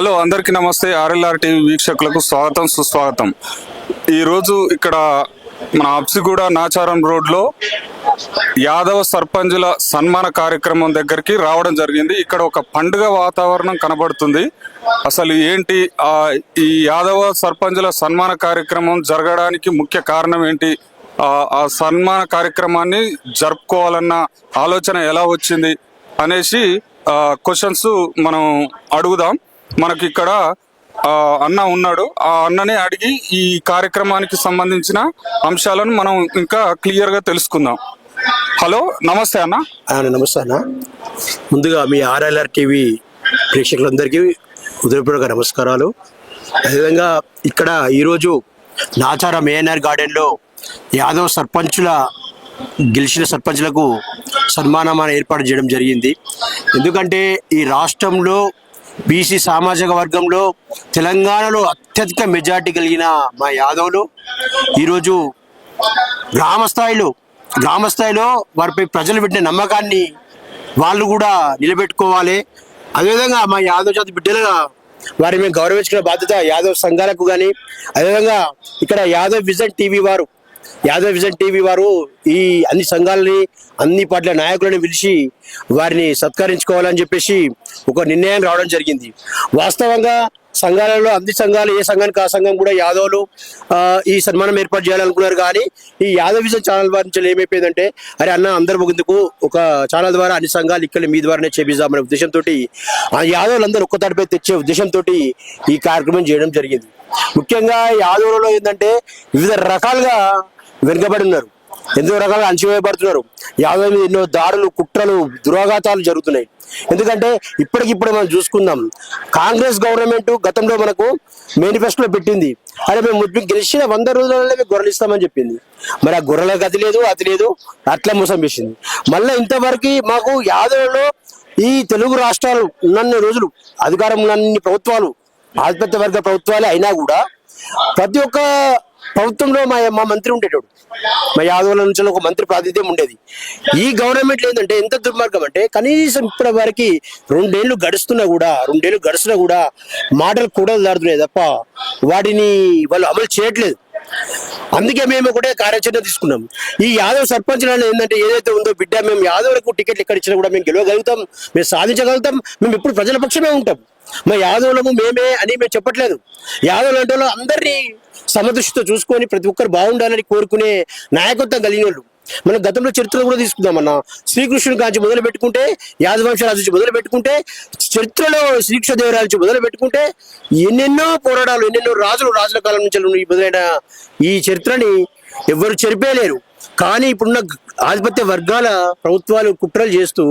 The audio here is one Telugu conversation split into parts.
హలో అందరికీ నమస్తే. ఆర్ఎల్ఆర్ టీవీ వీక్షకులకు స్వాగతం సుస్వాగతం. ఈరోజు ఇక్కడ మన అప్సిగూడ నాచారం రోడ్లో యాదవ సర్పంచుల సన్మాన కార్యక్రమం దగ్గరికి రావడం జరిగింది. ఇక్కడ ఒక పండుగ వాతావరణం కనబడుతుంది. అసలు ఏంటి ఈ యాదవ సర్పంచుల సన్మాన కార్యక్రమం జరగడానికి ముఖ్య కారణం ఏంటి, ఆ సన్మాన కార్యక్రమాన్ని జరుపుకోవాలన్న ఆలోచన ఎలా వచ్చింది అనేసి క్వశ్చన్స్ మనం అడుగుదాం. మనకి ఇక్కడ అన్న ఉన్నాడు, ఆ అన్ననే అడిగి ఈ కార్యక్రమానికి సంబంధించిన అంశాలను మనం ఇంకా క్లియర్ గా తెలుసుకుందాం. హలో, నమస్తే అన్న. నమస్తే అన్న. ముందుగా మీ ఆర్ఎల్ఆర్ టీవీ ప్రేక్షకులందరికీ హృదయపూర్వక నమస్కారాలు. అదేవిధంగా ఇక్కడ ఈరోజు నాచారం ఏఎన్ఆర్ గార్డెన్లో యాదవ్ గెలిచిన సర్పంచ్లకు సన్మానం ఏర్పాటు చేయడం జరిగింది. ఎందుకంటే ఈ రాష్ట్రంలో బీసీ సామాజిక వర్గంలో తెలంగాణలో అత్యధిక మెజార్టీ కలిగిన మా యాదవులు ఈరోజు గ్రామ స్థాయిలో వారిపై ప్రజలు పెట్టిన నమ్మకాన్ని వాళ్ళు కూడా నిలబెట్టుకోవాలి. అదేవిధంగా మా యాదవ్ జాతి బిడ్డలుగా వారిని మేము గౌరవించుకునే బాధ్యత యాదవ్ సంఘాలకు కానీ, అదేవిధంగా ఇక్కడ యాదవ్ విజన్ టీవీ వారు ఈ అన్ని సంఘాలని అన్ని పార్టీల నాయకులను పిలిచి వారిని సత్కరించుకోవాలని చెప్పేసి ఒక నిర్ణయం రావడం జరిగింది. వాస్తవంగా సంఘాలలో అన్ని సంఘాలు ఏ సంఘానికి ఆ సంఘం కూడా యాదవులు ఈ సన్మానం ఏర్పాటు చేయాలనుకున్నారు. కానీ ఈ యాదవ్ విజన్ ఛానల్ వారి నుంచి ఏమైపోయిందంటే, అరే అన్న అందరు ముందుకు ఒక ఛానల్ ద్వారా అన్ని సంఘాలు ఇక్కడ మీ ద్వారానే చేపిద్దామనే ఉద్దేశంతో ఆ యాదవులందరూ ఒక్క తాటిపై తెచ్చే ఉద్దేశంతో ఈ కార్యక్రమం చేయడం జరిగింది. ముఖ్యంగా యాదవులలో ఏంటంటే వివిధ రకాలుగా వెనుకబడి ఉన్నారు, ఎన్నో రకాలుగా అణచివేయబడుతున్నారు. యాదవ్ మీద ఎన్నో దాడులు, కుట్రలు, దురాఘాతాలు జరుగుతున్నాయి. ఎందుకంటే ఇప్పటికిప్పుడు మనం చూసుకుందాం, కాంగ్రెస్ గవర్నమెంట్ గతంలో మనకు మేనిఫెస్టోలో పెట్టింది, అరే మేము గెలిచిన 100 రోజులలో మేము గొర్రెలు ఇస్తామని చెప్పింది. మరి ఆ గొర్రెలకు అది లేదు అట్లా మోసం చేసింది. మళ్ళీ ఇంతవరకు మాకు యాదవులలో ఈ తెలుగు రాష్ట్రాలు ఉన్నన్ని రోజులు అధికారం ఉన్నన్ని ప్రభుత్వాలు ఆధిపత్య వర్గ ప్రభుత్వాలే అయినా కూడా ప్రతి ఒక్క ప్రభుత్వంలో మా మంత్రి ఉండేటోడు, మా యాదవుల నుంచి ఒక మంత్రి ప్రాతినిధ్యం ఉండేది. ఈ గవర్నమెంట్ ఏంటంటే ఎంత దుర్మార్గం అంటే, కనీసం ఇప్పటి వరకు 2 ఏళ్ళు గడుస్తున్నా కూడా మాటలు కూడా దాడుతున్నాయి తప్ప వాటిని వాళ్ళు అమలు చేయట్లేదు. అందుకే మేము కూడా కార్యాచరణ తీసుకున్నాం. ఈ యాదవ్ సర్పంచులను ఏంటంటే ఏదైతే ఉందో బిడ్డ, మేము యాదవులకు టికెట్లు ఎక్కడ ఇచ్చినా కూడా మేము గెలవగలుగుతాం, మేము సాధించగలుగుతాం, మేము ఎప్పుడు ప్రజల పక్షమే ఉంటాం. మా యాదవులకు మేమే అని మేము చెప్పట్లేదు. యాదవులు అంటే అందరినీ సమదృష్టితో చూసుకొని ప్రతి ఒక్కరు బాగుండాలని కోరుకునే నాయకత్వం కలిగిన వాళ్ళు. మనం గతంలో చరిత్రలో కూడా తీసుకుందామన్నా, శ్రీకృష్ణుని కాంచి మొదలు పెట్టుకుంటే, యాదవంశాల నుంచి మొదలు పెట్టుకుంటే, చరిత్రలో శ్రీకృష్ణదేవరాయల నుంచి మొదలు పెట్టుకుంటే ఎన్నెన్నో పోరాటాలు, ఎన్నెన్నో రాజుల కాలం నుంచి మొదలైన ఈ చరిత్రని ఎవరు చెరిపేయలేరు. కానీ ఇప్పుడున్న ఆధిపత్య వర్గాల ప్రభుత్వాలు కుట్రలు చేస్తూ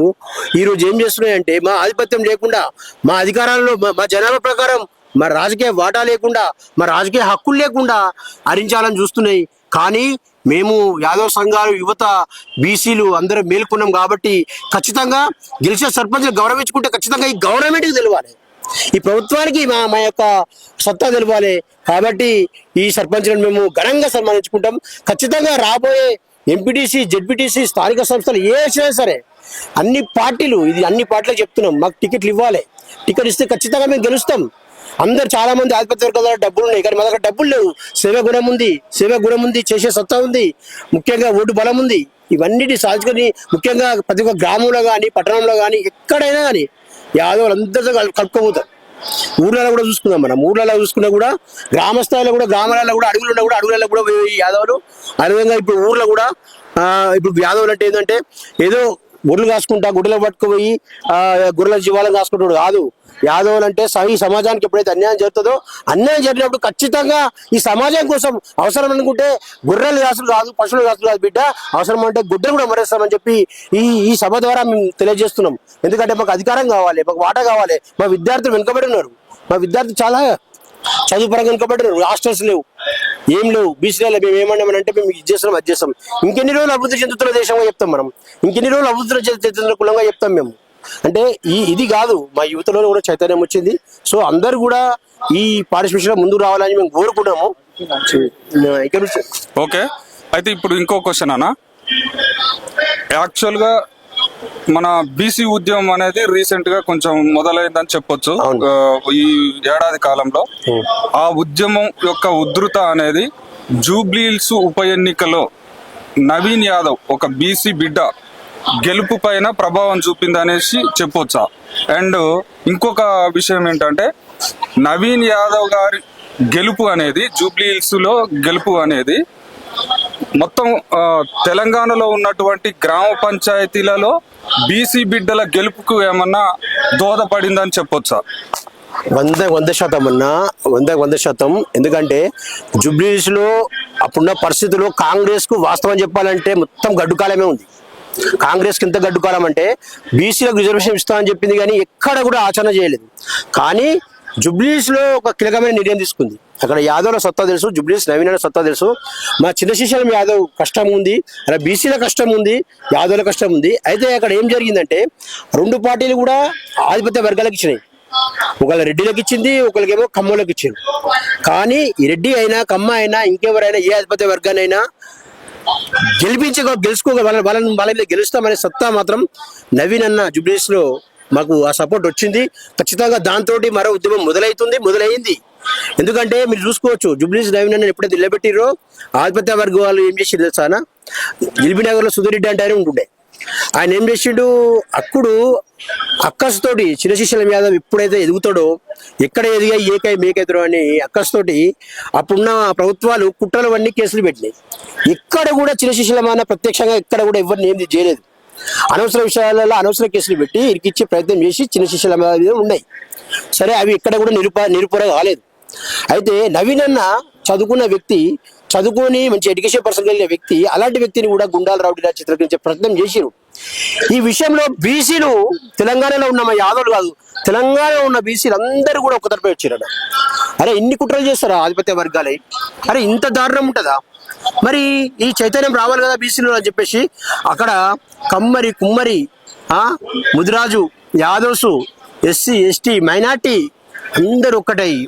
ఈరోజు ఏం చేస్తున్నాయంటే, మా ఆధిపత్యం లేకుండా, మా అధికారాల్లో మా జనాభా ప్రకారం మా రాజకీయ వాటా లేకుండా, మా రాజకీయ హక్కులు లేకుండా హరించాలని చూస్తున్నాయి. కానీ మేము యాదవ్ సంఘాలు, యువత, బీసీలు అందరూ మేల్కొన్నాం కాబట్టి ఖచ్చితంగా గెలిచిన సర్పంచ్లు గౌరవించుకుంటే ఖచ్చితంగా ఈ గవర్నమెంట్కి తెలియాలి, ఈ ప్రభుత్వానికి మా యొక్క సత్తా తెలియాలి. కాబట్టి ఈ సర్పంచ్లను మేము ఘనంగా సన్మానించుకుంటాం. ఖచ్చితంగా రాబోయే ఎంపీటీసీ, జెడ్పీటీసీ, స్థానిక సంస్థలు ఏ వచ్చినా సరే అన్ని పార్టీలకు చెప్తున్నాం, మాకు టికెట్లు ఇవ్వాలి. టికెట్ ఇస్తే ఖచ్చితంగా మేము గెలుస్తాం. అందరు చాలా మంది ఆధిపత్య వర్గాల డబ్బులు ఉన్నాయి, కానీ మా దగ్గర డబ్బులు లేవు. సేవ గుణం ఉంది, చేసే సత్తా ఉంది, ముఖ్యంగా ఓటు బలం ఉంది. ఇవన్నిటి సాధించుకొని ముఖ్యంగా ప్రతి ఒక్క గ్రామంలో కానీ, పట్టణంలో కానీ, ఎక్కడైనా కానీ యాదవులు అందరితో కలుపుకోబోతారు. ఊర్లలో కూడా చూసుకుందాం, మనం ఊర్లలో చూసుకున్నా కూడా, గ్రామ స్థాయిలో కూడా, గ్రామాలలో కూడా, అడుగులలో కూడా యాదవులు. అదేవిధంగా ఇప్పుడు ఊర్లో కూడా ఇప్పుడు యాదవులు అంటే ఏంటంటే ఏదో గొర్రెలు కాసుకుంటా, గుడ్డలో పట్టుకుపోయి గొర్రెల జీవాలను కాసుకుంటాడు కాదు. యాదవులు అంటే ఈ సమాజానికి ఎప్పుడైతే అన్యాయం జరుగుతుందో, అన్యాయం జరిగినప్పుడు ఖచ్చితంగా ఈ సమాజం కోసం అవసరం అనుకుంటే గొర్రెలు కాసులు కాదు, పశువులు కాసులు కాదు బిడ్డ, అవసరం అంటే గుడ్డలు కూడా మరేస్తామని చెప్పి ఈ సభ ద్వారా మేము తెలియజేస్తున్నాం. ఎందుకంటే మాకు అధికారం కావాలి, మాకు వాటా కావాలి. మా విద్యార్థులు వెనుకబడి ఉన్నారు, మా విద్యార్థులు చాలా చదువు పరంగా వెనుకబడి, హాస్టల్స్ లేవు, ఏం లేవు. బీసీలో మేము ఏమన్నామంటే మేము ఇది చేస్తున్నాం, అది చేస్తాం. ఇంకెన్ని రోజులు అభివృద్ధి చెందుతున్న దేశంగా చెప్తాం మనం, ఇంకెన్ని రోజులు అభివృద్ధి చెందుతున్న కులంగా చెప్తాం మేము. అంటే ఇది కాదు, మా యువతలో కూడా చైతన్యం వచ్చింది. సో అందరు కూడా ఈ పార్టిసిపేషన్ లో ముందుకు రావాలని మేము కోరుకున్నాము. ఓకే, అయితే ఇప్పుడు ఇంకో క్వశ్చన్ అన్న, యాక్చువల్ గా మన బీసీ ఉద్యమం అనేది రీసెంట్ గా కొంచెం మొదలైందని చెప్పొచ్చు. అవును. ఈ ఏడాది కాలంలో ఆ ఉద్యమం యొక్క ఉధృత అనేది జూబ్లీహిల్స్ ఉప ఎన్నికలో నవీన్ యాదవ్ ఒక బీసీ బిడ్డ గెలుపు పైన ప్రభావం చూపిందనేసి చెప్పొచ్చా? అండ్ ఇంకొక విషయం ఏంటంటే నవీన్ యాదవ్ గారి గెలుపు అనేది జూబ్లీహిల్స్ లో గెలుపు అనేది మొత్తం తెలంగాణలో ఉన్నటువంటి గ్రామ పంచాయతీలలో బీసీ బిడ్డల గెలుపుకు ఏమన్నా దోహదపడిందని చెప్పొచ్చా? 100% అన్నా, 100%. ఎందుకంటే జూబ్లీహిల్స్ లో అప్పుడున్న పరిస్థితుల్లో కాంగ్రెస్ కు వాస్తవం చెప్పాలంటే మొత్తం గడ్డుకాలమే ఉంది. కాంగ్రెస్ కి ఎంత గడ్డుకాలం అంటే బీసీలకు రిజర్వేషన్ ఇస్తామని చెప్పింది కానీ ఎక్కడ కూడా ఆచరణ చేయలేదు. కానీ జూబ్లీహిల్స్ లో ఒక కీలకమైన నిర్ణయం తీసుకుంది. అక్కడ యాదవ్ల సత్తా తెలుసు, జూబ్లీహిల్స్ నవీన్ సత్తా తెలుసు. మా చిన్న శ్రీశైలం యాదవ్ కష్టం ఉంది, అలా బీసీల కష్టం ఉంది, యాదవ్ల కష్టం ఉంది. అయితే అక్కడ ఏం జరిగిందంటే 2 పార్టీలు కూడా ఆధిపత్య వర్గాలకు ఇచ్చినాయి. ఒకళ్ళ రెడ్డిలకు ఇచ్చింది, ఒకరికేమో కమ్మోళ్ళకి ఇచ్చింది. కానీ ఈ రెడ్డి అయినా కమ్మ అయినా ఇంకెవరైనా ఏ ఆధిపత్య వర్గానైనా వాళ్ళ మీద గెలుస్తామనే సత్తా మాత్రం నవీన్ అన్న జూబ్లీహిల్స్ లో మాకు ఆ సపోర్ట్ వచ్చింది. ఖచ్చితంగా దాంతో మరో ఉద్యమం మొదలైంది. ఎందుకంటే మీరు చూసుకోవచ్చు జూబ్లీహిల్స్ నవీన్ అన్న ఎప్పుడైతే నిలబెట్టిరో ఆధిపత్య వర్గాలు ఏం చేసి తెలుసానా, ఎల్బీనగర్ లో సుధీరెడ్డి అంటే ఉంటుండే. ఆయన ఏం చేసిండు, అప్పుడు అక్కస్తోటి చిన్న శ్రీశైలం యాదవ్ ఎప్పుడైతే ఎదుగుతాడో ఎక్కడ ఎదిగా ఏకై మేకైతాడో అని అక్కస్తోటి అప్పుడున్న ప్రభుత్వాలు కుట్రలు కేసులు పెట్టినాయి. ఇక్కడ కూడా చిన్న శ్రీశైలం అన్న ప్రత్యక్షంగా ఇక్కడ కూడా ఎవరిని ఏం చేయలేదు. అనవసర విషయాలలో అనవసర కేసులు పెట్టి ఇరికిచ్చే ప్రయత్నం చేసి చిన్న శిష్యుల మీద ఉన్నాయి. సరే, అవి ఇక్కడ కూడా నిరుపర కాలేదు. అయితే నవీన్ అన్న చదువుకున్న వ్యక్తి, చదువుకొని మంచి ఎడ్యుకేషన్ పర్సన్ కలిగిన వ్యక్తి, అలాంటి వ్యక్తిని కూడా గుండాల రౌడీలా చిత్రీకరించే ప్రయత్నం చేసిరు. ఈ విషయంలో బీసీలు తెలంగాణలో ఉన్న మా యాదవులు కాదు, తెలంగాణలో ఉన్న బీసీలు అందరూ కూడా ఒక తరపే వచ్చారట. అరే ఇన్ని కుట్రలు చేస్తారా ఆధిపత్య వర్గాలే, అరే ఇంత దారుణం ఉంటుందా, మరి ఈ చైతన్యం రావాలి కదా బీసీలు అని చెప్పేసి అక్కడ కమ్మరి కుమ్మరి ముదిరాజు యాదవ్సు ఎస్సీ ఎస్టీ మైనార్టీ అందరూ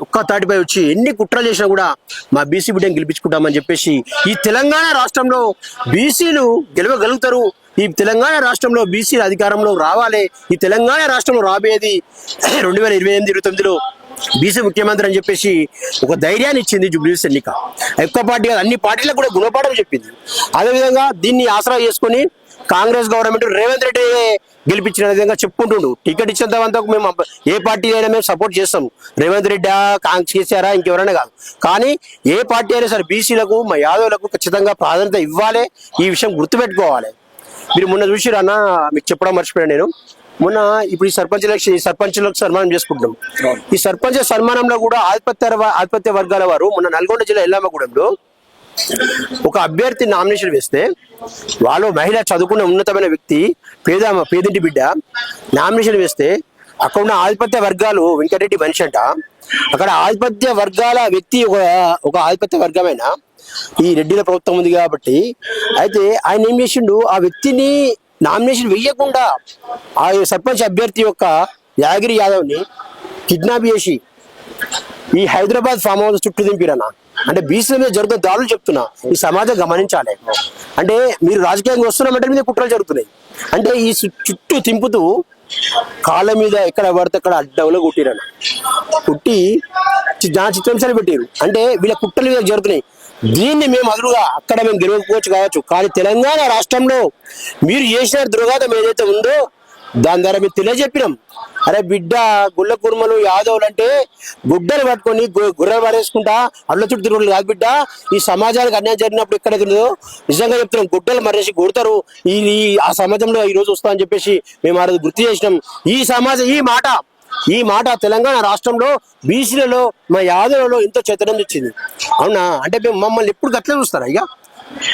ఒక్క తాటిపై వచ్చి ఎన్ని కుట్రలు చేసినా కూడా మా బీసీ బిడ్డను గెలిపించుకుంటామని చెప్పేసి ఈ తెలంగాణ రాష్ట్రంలో బీసీలు గెలవగలుగుతారు, ఈ తెలంగాణ రాష్ట్రంలో బీసీలు అధికారంలో రావాలి, ఈ తెలంగాణ రాష్ట్రంలో రాబోయేది 2028-29లో బీసీ ముఖ్యమంత్రి అని చెప్పేసి ఒక ధైర్యాన్ని ఇచ్చింది జూబ్లీహిల్స్ ఎన్నిక. ఎక్కువ పార్టీ కాదు, అన్ని పార్టీలకు కూడా గుణపాఠం చెప్పింది. అదేవిధంగా దీన్ని ఆసరా చేసుకుని కాంగ్రెస్ గవర్నమెంట్ రేవంత్ రెడ్డి గెలిపించిన విధంగా చెప్పుకుంటుండు. టికెట్ ఇచ్చేంతవంతా మేము ఏ పార్టీ అయినా మేము సపోర్ట్ చేస్తాం, రేవంత్ రెడ్డి కేసీఆర్ ఇంకెవరైనా కాదు. కానీ ఏ పార్టీ అయినా సరే బీసీలకు మా యాదవులకు ఖచ్చితంగా ప్రాధాన్యత ఇవ్వాలి, ఈ విషయం గుర్తుపెట్టుకోవాలి. మీరు మొన్న చూసిరన్నా, మీకు చెప్పడం మర్చిపోయాను నేను. మొన్న ఇప్పుడు ఈ సర్పంచులకు సన్మానం చేసుకుంటున్నాం. ఈ సర్పంచ్ సన్మానంలో కూడా ఆధిపత్య వర్గాల వారు మొన్న నల్గొండ జిల్లా ఎల్లమ్మగూడెంలో ఒక అభ్యర్థి నామినేషన్ వేస్తే వాళ్ళు మహిళ చదువుకున్న ఉన్నతమైన వ్యక్తి, పేదింటి బిడ్డ నామినేషన్ వేస్తే అక్కడ ఉన్న ఆధిపత్య వర్గాలు వెంకటరెడ్డి మనిషి అంట, అక్కడ ఆధిపత్య వర్గాల వ్యక్తి ఒక ఆధిపత్య వర్గమైన ఈ రెడ్డిల ప్రభుత్వం ఉంది కాబట్టి, అయితే ఆయన ఏం చేసిండు, ఆ వ్యక్తిని నామినేషన్ వెయ్యకుండా ఆ సర్పంచ్ అభ్యర్థి యొక్క యాగిరి యాదవ్ని కిడ్నాప్ చేసి ఈ హైదరాబాద్ ఫామ్ హౌస్ చుట్టూ దింపిరన్నా. అంటే బీసీల మీద జరుగుతున్న దాడులు చెప్తున్నా, ఈ సమాజం గమనించాలి. అంటే మీరు రాజకీయంగా వస్తున్నామంటే మీద కుట్రలు జరుగుతున్నాయి. అంటే ఈ చుట్టూ తింపుతూ కాళ్ళ మీద ఎక్కడ పడితే అక్కడ అడ్డంలో కుట్టిరన్న, కుట్టి చిత్రాంశాలు పెట్టారు. అంటే వీళ్ళ కుట్రలు మీద జరుగుతున్నాయి. దీన్ని మేము అదురుగా అక్కడ మేము గెలవకపోవచ్చు కావచ్చు, కానీ తెలంగాణ రాష్ట్రంలో మీరు చేసిన దుర్గాతం ఏదైతే ఉందో దాని ద్వారా మేము తెలియజెప్పినాం. అరే బిడ్డ, గుళ్ళ కుర్మలు యాదవులు అంటే గుడ్డలు పట్టుకొని గుర్రెలు పడేసుకుంటా అడ్ల చుట్టూ తిరుగులు కాదు బిడ్డ. ఈ సమాజానికి అన్యాయం జరిగినప్పుడు ఎక్కడైతే ఉందో నిజంగా చెప్తున్నాం, గుడ్డలు మరేసి కొడతారు, ఆ సమాజంలో ఈ రోజు వస్తా అని చెప్పేసి మేము ఆ రోజు గుర్తు చేసినాం. ఈ మాట తెలంగాణ రాష్ట్రంలో బీసీలలో మా యాదవులలో ఎంతో చైతన్యం తెచ్చింది. అవునా? అంటే మేము మమ్మల్ని ఎప్పుడు గట్లే చూస్తారా? ఇక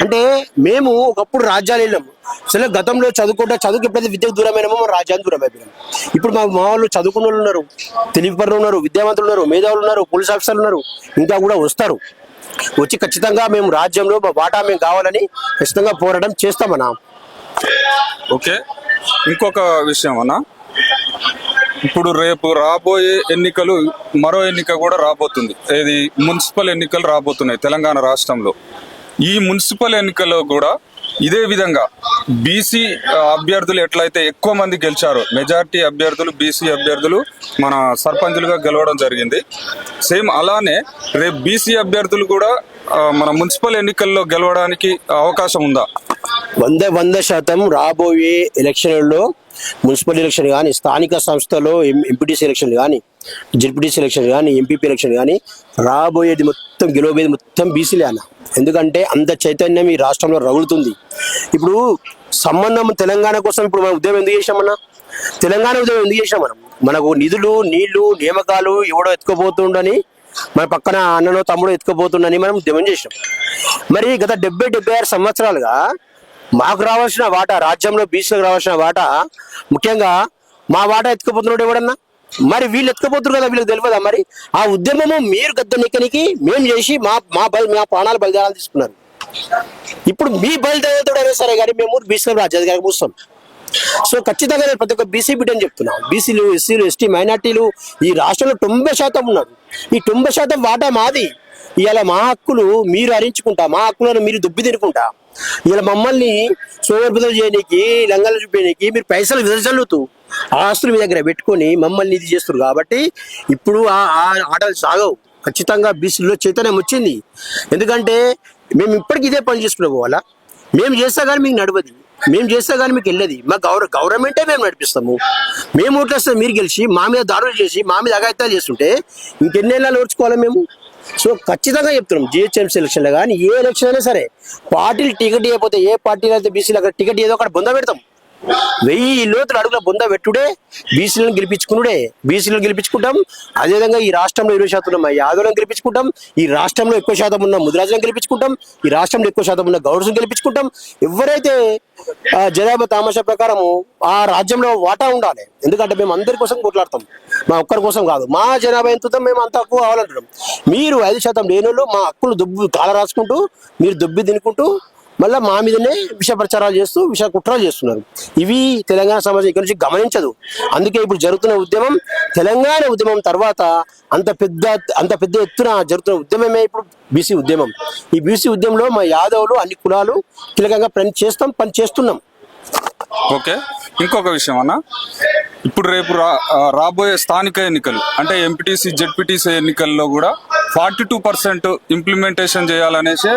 అంటే మేము ఒకప్పుడు రాజ్యాలు వెళ్ళాము. అసలు గతంలో చదువుకు ఎప్పుడైతే విద్యకు దూరమైనామో మనం రాజ్యానికి దూరం అయిపోయినాం. ఇప్పుడు మా వాళ్ళు చదువుకున్న వాళ్ళు ఉన్నారు, తెలివిపరులు ఉన్నారు, విద్యావంతులు ఉన్నారు, మేధావులు ఉన్నారు, పోలీస్ ఆఫీసర్లు ఉన్నారు, ఇంకా కూడా వస్తారు. వచ్చి ఖచ్చితంగా మేము రాజ్యంలో మా వాటా మేము కావాలని ఖచ్చితంగా పోరాటం చేస్తామన్నా. ఓకే, ఇంకొక విషయం అన్నా, ఇప్పుడు రేపు రాబోయే ఎన్నికలు, మరో ఎన్నిక కూడా రాబోతుంది. ఇది మున్సిపల్ ఎన్నికలు రాబోతున్నాయి తెలంగాణ రాష్ట్రంలో. ఈ మున్సిపల్ ఎన్నికల్లో కూడా ఇదే విధంగా బీసీ అభ్యర్థులు ఎట్లయితే ఎక్కువ మంది గెలిచారో, మెజారిటీ అభ్యర్థులు బీసీ అభ్యర్థులు మన సర్పంచులుగా గెలవడం జరిగింది. సేమ్ అలానే రేపు బీసీ అభ్యర్థులు కూడా మన మున్సిపల్ ఎన్నికల్లో గెలవడానికి అవకాశం ఉందా? 100% రాబోయే ఎలక్షన్లలో మున్సిపల్ ఎలక్షన్ కానీ, స్థానిక సంస్థలో ఎంపీటీసీ ఎలక్షన్ కానీ, జెడ్పీటీసీ ఎలక్షన్ కానీ, ఎంపీపీ ఎలక్షన్ కానీ రాబోయేది మొత్తం గెలవబోయేది మొత్తం బీసీలే అన్న. ఎందుకంటే అంత చైతన్యం ఈ రాష్ట్రంలో రగులుతుంది. ఇప్పుడు సంబంధం తెలంగాణ కోసం ఇప్పుడు మనం ఉద్యమం ఎందుకు చేసామన్నా? తెలంగాణ ఉద్యమం ఎందుకు చేసాం మనం? మనకు నిధులు, నీళ్లు, నియామకాలు ఎవడో ఎత్తుకోబోతుండని, మన పక్కన అన్ననో తమ్ముడో ఎత్తుకోబోతుండని మనం ఉద్యమం చేసాం. మరి గత 70-76 సంవత్సరాలుగా మాకు రావాల్సిన వాటా, రాజ్యంలో బీసీలకు రావాల్సిన వాటా, ముఖ్యంగా మా వాటా ఎత్తుకుపోతున్నాడు ఎవడన్నా? మరి వీళ్ళు ఎత్తుకుపోతున్నారు కదా, వీళ్ళకి తెలియదా? మరి ఆ ఉద్యమము మీరు గద్దెనెక్కనికి మేము చేసి మా ప్రాణాలు బలిదానాలు తీసుకున్నారు. ఇప్పుడు మీ బలిదానాలతోడైనా సరే కానీ మేము బీసీలకు రాజ్యాధికారికి కూర్చోం. సో ఖచ్చితంగా నేను ప్రతి ఒక్క బీసీ బిడ్డని చెప్తున్నాను. బీసీలు, ఎస్సీలు, ఎస్టీ, మైనార్టీలు ఈ రాష్ట్రంలో 90% ఉన్నారు. ఈ 90% వాటా మాది. ఇవాళ మా హక్కులు మీరు హరించుకుంటా, మా హక్కులను మీరు దుబ్బి తినుకుంటా, ఇలా మమ్మల్ని సోమర్పితం చేయడానికి, లంగాలు చూపించడానికి మీరు పైసలు విదచల్లుతూ ఆస్తులు మీ దగ్గర పెట్టుకొని మమ్మల్ని ఇది చేస్తారు. కాబట్టి ఇప్పుడు ఆ ఆటలు సాగవు. ఖచ్చితంగా బీసీలో చైతన్యం వచ్చింది. ఎందుకంటే మేము ఇప్పటికి ఇదే పని చేసుకునే పోవాలా? మేము చేస్తా కానీ మీకు నడవది, మేము చేస్తా కానీ మీకు వెళ్ళదు. మా గవర్నమెంటే మేము నడిపిస్తాము. మేము ఓట్లేస్తాం, మీరు గెలిచి మా మీద దాడులు చేసి మా మీద అఘాయిత్యాలు చేస్తుంటే ఇంకెన్నేళ్ళు ఓర్చుకోవాలి మేము? సో ఖచ్చితంగా చెప్తున్నాం, జిహెచ్ఎంసీ ఎలక్షన్లో కానీ ఏ ఎలక్షన్ అయినా సరే పార్టీలు టికెట్ ఇవ్వకపోతే, ఏ పార్టీలు అయితే బీసీలు అక్కడ టికెట్ ఏదో అక్కడ బొంద పెడతాం. 1000 లోతుల అడుగుల బొంద పెట్టుడే బీసీలను గెలిపించుకున్నాడే. బీసీలను గెలిపించుకుంటాం. అదేవిధంగా ఈ రాష్ట్రంలో 20% ఉన్న యాదవులను గెలిపించుకుంటాం. ఈ రాష్ట్రంలో ఎక్కువ శాతం ఉన్న ముదిరాజులను గెలిపించుకుంటాం. ఈ రాష్ట్రంలో ఎక్కువ శాతం ఉన్న గౌడ్స్ని గెలిపించుకుంటాం. ఎవరైతే జనాభా తామాషా ప్రకారము ఆ రాజ్యంలో వాటా ఉండాలి. ఎందుకంటే మేము అందరి కోసం కొట్లాడతాం, మా ఒక్కరి కోసం కాదు. మా జనాభా ఎంత మేము అంత హక్కు కావాలంటున్నాం. మీరు 5% లేని వాళ్ళు మా హక్కులు దుబ్బు కాల రాసుకుంటూ, మీరు దుబ్బి తినుకుంటూ మళ్ళీ మా మీదనే విష ప్రచారాలు చేస్తూ విష కుట్రలు చేస్తున్నారు. ఇవి తెలంగాణ సమాజం ఇక్కడ నుంచి గమనించదు. అందుకే ఇప్పుడు జరుగుతున్న ఉద్యమం, తెలంగాణ ఉద్యమం తర్వాత అంత పెద్ద ఎత్తున జరుగుతున్న ఉద్యమమే ఇప్పుడు బీసీ ఉద్యమం. ఈ బీసీ ఉద్యమంలో మా యాదవులు అన్ని కులాలు కీలకంగా పని చేస్తున్నాం. ఓకే, ఇంకొక విషయం అన్న, ఇప్పుడు రేపు రాబోయే స్థానిక ఎన్నికలు అంటే ఎంపీటీసీ, జెడ్పీటీసీ ఎన్నికల్లో కూడా 42% ఇంప్లిమెంటేషన్ చేయాలనేసి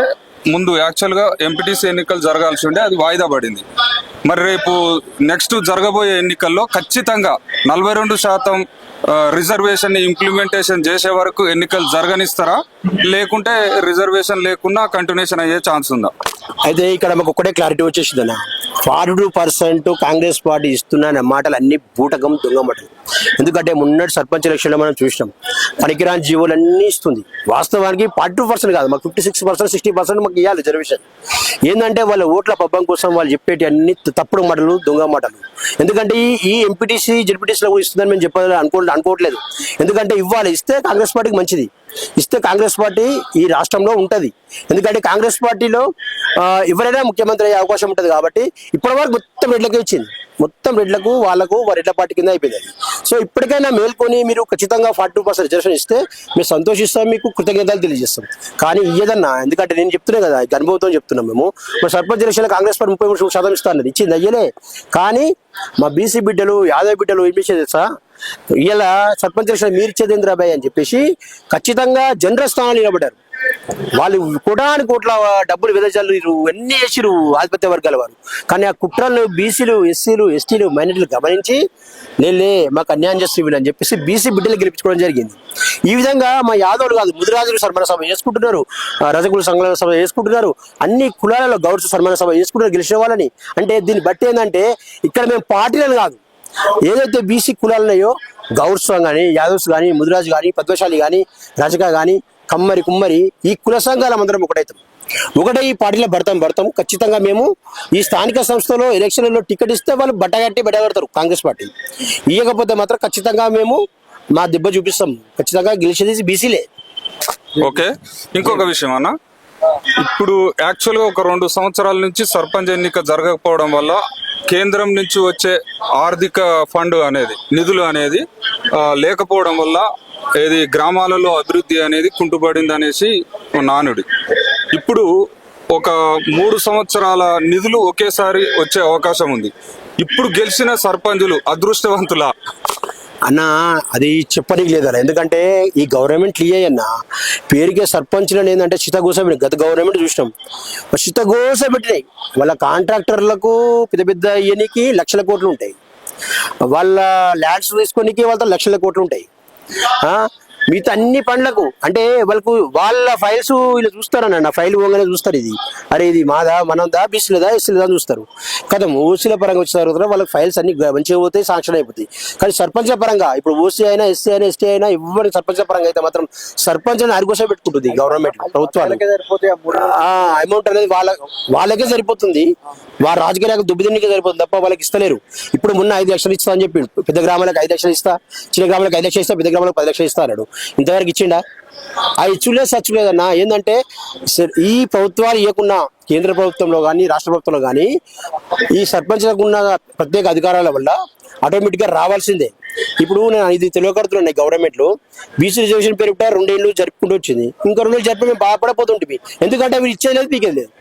ముందు యాక్చువల్గా ఎంపీటీసీ ఎన్నికలు జరగాల్సి ఉండే, అది వాయిదా పడింది. మరి రేపు నెక్స్ట్ జరగబోయే ఎన్నికల్లో ఖచ్చితంగా 42% రిజర్వేషన్ ఇంప్లిమెంటేషన్ చేసే వరకు ఎన్నికలు జరగనిస్తారా, లేకుంటే రిజర్వేషన్ లేకుండా కంటిన్యూషన్ అయ్యే ఛాన్స్ ఉందా? అయితే ఇక్కడ మాకు ఒకటే క్లారిటీ వచ్చేసింది అన్న, 42% కాంగ్రెస్ పార్టీ ఇస్తున్న మాటలు అన్ని బూటకం, దొంగ మాటలు. ఎందుకంటే మొన్నటి సర్పంచ్ ఎలక్షన్లో మనం చూసినాం, పనికిరాని జీవోలు అన్నీ ఇస్తుంది. వాస్తవానికి 42% కాదు, మాకు 56%, 60% మాకు ఇవ్వాలి రిజర్వేషన్. ఏంటంటే వాళ్ళ ఓట్ల పబ్బం కోసం వాళ్ళు చెప్పేటి అన్ని తప్పుడు మాటలు, దొంగ మాటలు. ఎందుకంటే ఈ ఎంపీటీసీ, జెడ్పీటీసీలో ఇస్తుందని మేము చెప్పాలని అనుకోవట్లేదు. ఎందుకంటే ఇస్తే కాంగ్రెస్ పార్టీకి మంచిది, ఇస్తే కాంగ్రెస్ పార్టీ ఈ రాష్ట్రంలో ఉంటుంది. ఎందుకంటే కాంగ్రెస్ పార్టీలో ఎవరైనా ముఖ్యమంత్రి అయ్యే అవకాశం ఉంటుంది. కాబట్టి ఇప్పటి వరకు మొత్తం రెడ్లకే ఇచ్చింది, మొత్తం రెడ్లకు వాళ్ళకు రెడ్ల పార్టీ కింద అయిపోయింది. సో ఇప్పటికైనా మేల్కొని మీరు ఖచ్చితంగా 42% రిజర్వేషన్ ఇస్తే మేము సంతోషిస్తాం, మీకు కృతజ్ఞతలు తెలియజేస్తాం. కానీ ఇయ్యదన్నా, ఎందుకంటే నేను చెప్తున్నా కదా, అనుభవంతో చెప్తున్నాం. మేము మా సర్పంచ్ ఎలక్షన్లో కాంగ్రెస్ పార్టీ 33% ఇస్తాను, ఇచ్చింది అయ్యలే. కానీ మా బీసీ బిడ్డలు, యాదవ్ బిడ్డలు ఏం చేసేది తెలుసా, ఇలా సర్పంచ్ ఎలక్షన్ మీరు ఇచ్చేది ఇంద్రాబాయ్ అని చెప్పేసి ఖచ్చితంగా జనరల్ స్థానాలు నిలబడ్డారు. వాళ్ళు కోటాను కోట్ల డబ్బులు విదజల్లు ఎన్ని చేసిరు ఆధిపత్య వర్గాల వారు. కానీ ఆ కుట్రలను బీసీలు, ఎస్సీలు, ఎస్టీలు, మైనార్టీలు గమనించి నేలే మాకు అన్యాయం చేస్తే వీళ్ళని చెప్పేసి బీసీ బిడ్డలు గెలిపించుకోవడం జరిగింది. ఈ విధంగా మా యాదవులు కాదు, ముదిరాజులు సన్మాన సభ చేసుకుంటున్నారు, రజకుల సంఘ సభ చేసుకుంటున్నారు, అన్ని కులాలలో గౌడ్స్ సన్మాన సభ చేసుకుంటున్నారు గెలిచిన వాళ్ళని. అంటే దీన్ని బట్టి ఏంటంటే ఇక్కడ మేము పార్టీలను కాదు, ఏదైతే బీసీ కులాలు ఉన్నాయో గౌడ్స్ కానీ, యాదవ్స్ కానీ, ముదిరాజు కానీ, పద్మశాలి కానీ, రజక కానీ, కమ్మరి, కుమ్మరి, ఈ కుల సంఘాల అందరం ఒకటే ఈ పార్టీలో భర్తం. ఖచ్చితంగా మేము ఈ స్థానిక సంస్థలో ఎలక్షన్లలో టికెట్ ఇస్తే వాళ్ళు బట్టగట్టి బెడగడతారు కాంగ్రెస్ పార్టీ. ఇవ్వకపోతే మాత్రం ఖచ్చితంగా మేము మా దెబ్బ చూపిస్తాం. ఖచ్చితంగా గెలిచేది బీసీలే. ఓకే, ఇంకొక విషయం అన్న, ఇప్పుడు యాక్చువల్గా ఒక 2 సంవత్సరాల నుంచి సర్పంచ్ ఎన్నిక జరగకపోవడం వల్ల కేంద్రం నుంచి వచ్చే ఆర్థిక ఫండ్ అనేది, నిధులు అనేది లేకపోవడం వల్ల గ్రామాలలో అభివృద్ధి అనేది కుంటుపడింది అనేసి నానుడి. ఇప్పుడు ఒక 3 సంవత్సరాల నిధులు ఒకేసారి వచ్చే అవకాశం ఉంది. ఇప్పుడు గెలిచిన సర్పంచులు అదృష్టవంతులా? అన్న అది చెప్పడానికి లేదన్న, ఎందుకంటే ఈ గవర్నమెంట్ అన్న పేరుకే సర్పంచ్లను ఏంటంటే చిత్తగోసపెట్టి గత గవర్నమెంట్ చూసినాం, చిత్తగోస పెట్టినాయి. వాళ్ళ కాంట్రాక్టర్లకు పెద్ద పెద్ద ఇయనికి లక్షల కోట్లు ఉంటాయి, వాళ్ళ ల్యాండ్స్ తీసుకోనికి వాళ్ళతో లక్షల కోట్లు ఉంటాయి. మిగతా అన్ని పనులకు అంటే వాళ్ళ ఫైల్స్ వీళ్ళు చూస్తారన్న, నా ఫైల్ పోగానే చూస్తారు, ఇది అరే ఇది మాదా మనందా బీసీలదా ఎస్సీలదా అని చూస్తారు. కదా ఓసీల పరంగా వచ్చిన తర్వాత వాళ్ళకి ఫైల్స్ అన్ని మంచిగా పోతాయి, శాంక్షన్ అయిపోతాయి. కానీ సర్పంచ్ల పరంగా ఇప్పుడు ఓసీ అయినా ఎస్సీ అయినా ఎస్టీ అయినా ఎవరి సర్పంచ్ల పరంగా అయితే మాత్రం సర్పంచ్ అని అరిగోస పెట్టుకుంటుంది గవర్నమెంట్ ప్రభుత్వాలు. అమౌంట్ అనేది వాళ్ళకే సరిపోతుంది, వాళ్ళ రాజకీయాలకు దుబ్బిదిన్నికే సరిపోతుంది తప్ప వాళ్ళకి ఇస్తలేరు. ఇప్పుడు మొన్న 5 లక్షలు ఇస్తా అని చెప్పి పెద్ద గ్రామాలకు 5 లక్షలు ఇస్తా, చిన్న గ్రామాలకు 5 లక్షలు ఇస్తా, పెద్ద గ్రామాలకు 10 లక్షలు ఇస్తా అన్నాడు. ఇంతవరకు ఇచ్చిండా? ఆ ఇచ్చులే సచ్చులేదన్నా. ఏంటంటే ఈ ప్రభుత్వాలు ఇవ్వకున్నా కేంద్ర ప్రభుత్వంలో కానీ రాష్ట్ర ప్రభుత్వంలో కానీ ఈ సర్పంచ్లకు ఉన్న ప్రత్యేక అధికారాల వల్ల ఆటోమేటిక్గా రావాల్సిందే. ఇప్పుడు నేను ఇది తెలియకడుతున్నాను, గవర్నమెంట్లో బీసీ రిజర్వేషన్ పేరు 2 ఏళ్ళు జరుపుకుంటూ వచ్చింది, ఇంకా 2 ఏళ్ళు జరిపి మేము బాధపడపోతుంటే, ఎందుకంటే అవి ఇచ్చేది లేదు పీకేది లేదు.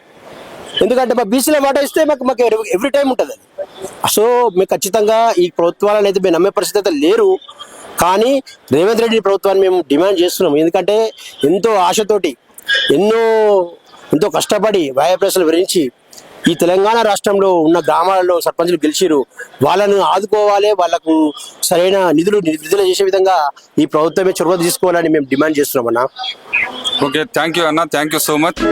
ఎందుకంటే మా బీసీలో వాటా ఇస్తే మాకు ఎవ్రీ టైం ఉంటుంది అది. సో మేము ఖచ్చితంగా ఈ ప్రభుత్వాలను అయితే మేము నమ్మే పరిస్థితి అయితే లేరు. కానీ రేవంత్ రెడ్డి ప్రభుత్వాన్ని మేము డిమాండ్ చేస్తున్నాము, ఎందుకంటే ఎంతో ఆశతోటి ఎంతో కష్టపడి వ్యయప్రసలు విరించి ఈ తెలంగాణ రాష్ట్రంలో ఉన్న గ్రామాలలో సర్పంచులు గెలిచిరు. వాళ్ళను ఆదుకోవాలి, వాళ్ళకు సరైన నిధులు విడుదల చేసే విధంగా ఈ ప్రభుత్వమే చొరవ తీసుకోవాలని మేము డిమాండ్ చేస్తున్నాం అన్న. ఓకే, థ్యాంక్ యూ అన్న, థ్యాంక్ యూ సో మచ్.